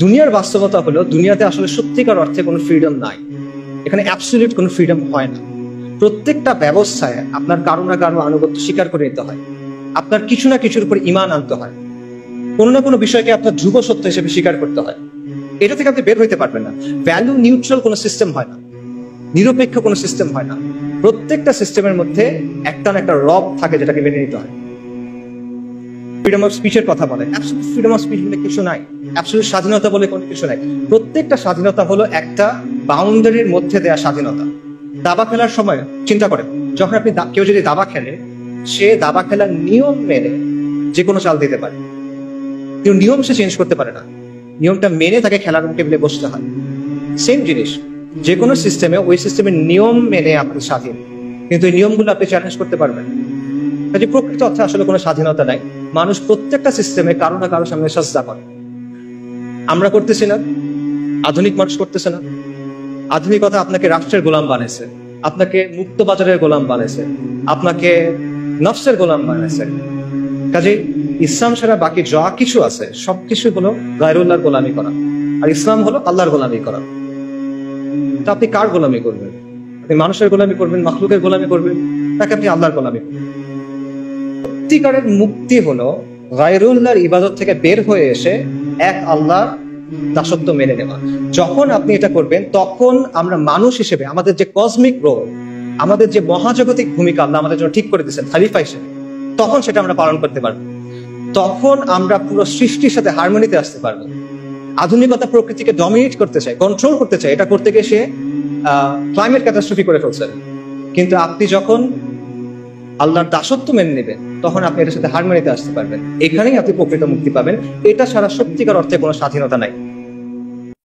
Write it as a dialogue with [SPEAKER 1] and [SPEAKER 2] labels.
[SPEAKER 1] দুনিয়ার বাস্তবতা হলো দুনিয়াতে আসলে সত্যিকার অর্থে কোনো ফ্রিডম নাই। এখানে অ্যাবসলিউট কোনো ফ্রিডম হয় না। প্রত্যেকটা ব্যবস্থায় আপনার কারো না কারো আনুগত্য স্বীকার করে নিতে হয়, আপনার কিছু না কিছুর উপর ঈমান আনতে হয়, কোনো না কোনো বিষয়কে আপনার ধ্রুব সত্য হিসেবে স্বীকার করতে হয়। এটা থেকে আপনি বের হইতে পারবেন না। ভ্যালু নিউট্রাল কোনো সিস্টেম হয় না, নিরপেক্ষ কোনো সিস্টেম হয় না। প্রত্যেকটা সিস্টেমের মধ্যে একটা না একটা রব থাকে যেটাকে মেনে নিতে হয়। ফ্রিডম অফ স্পিচের কথা বলে, অ্যাবসলিউট ফ্রিডম অফ স্পিচ বলে কিছু নাই, অ্যাবসলিউট স্বাধীনতা বলে কোনো কিছু নাই। প্রত্যেকটা স্বাধীনতা হলো একটা বাউন্ডারির মধ্যে দেয়া স্বাধীনতা। দাবা খেলার সময় চিন্তা করেন, যখন আপনি কেউ যদি দাবা খেলে, সে দাবা খেলার নিয়ম মেনে যে কোনো চাল দিতে পারে, কিন্তু নিয়ম সে চেঞ্জ করতে পারে না। নিয়মটা মেনে তাকে খেলার টেবিলে বসতে হয়। সেম জিনিস, যে কোনো সিস্টেমে ওই সিস্টেমের নিয়ম মেনে আপনি স্বাধীন, কিন্তু এই নিয়মগুলো আপনি চ্যালেঞ্জ করতে পারবেন। কাজে প্রকৃত অর্থে আসলে কোনো স্বাধীনতা নাই। মানুষ প্রত্যেকটা সিস্টেমে কারো না কারো সামনে সাজদা করে। আমরা করতেছি না, আধুনিক মানুষ করতেছে না। আধুনিকতা আপনাকে রাষ্ট্রের গোলাম বানাইছে, আপনাকে মুক্ত বাজারের গোলাম বানাইছে, আপনাকে নফসের গোলাম বানাইছে। কাজে ইসলাম ছাড়া বাকি যা কিছু আছে সবকিছু হলো গায়রুল্লাহর গোলামি করা, আর ইসলাম হলো আল্লাহর গোলামি করা। তা আপনি কার গোলামি করবেন? আপনি মানুষের গোলামি করবেন, মাখলুকের গোলামি করবেন, নাকি আপনি আল্লাহর গোলামি করবেন? সত্যিকারের মুক্তি হলো গায়রুল্লাহর ইবাদত থেকে বের হয়ে এসে এক আল্লাহর দাসত্ব মেনে নেওয়া। যখন আপনি এটা করবেন, তখন আমরা মানুষ হিসেবে আমাদের যে কসমিক রোল, আমাদের যে মহাজাগতিক ভূমিকা আল্লাহ আমাদের জন্য ঠিক করে দিয়েছেন খলিফা হিসেবে, তখন সেটা আমরা পালন করতে পারবো। তখন আমরা পুরো সৃষ্টির সাথে হারমোনিতে আসতে পারবো। আধুনিকতা প্রকৃতিকে ডমিনেট করতে চায়, কন্ট্রোল করতে চায়। এটা করতে গিয়ে সে ক্লাইমেট ক্যাটাস্ট্রফি করে ফেলছেন। কিন্তু আপনি যখন আল্লাহর দাসত্ব মেনে নেবেন, তখন আপনি এটার সাথে হারমোনিতে আসতে পারবেন। এখানেই আপনি প্রকৃত মুক্তি পাবেন। এটা ছাড়া সত্যিকার অর্থে কোনো স্বাধীনতা নাই।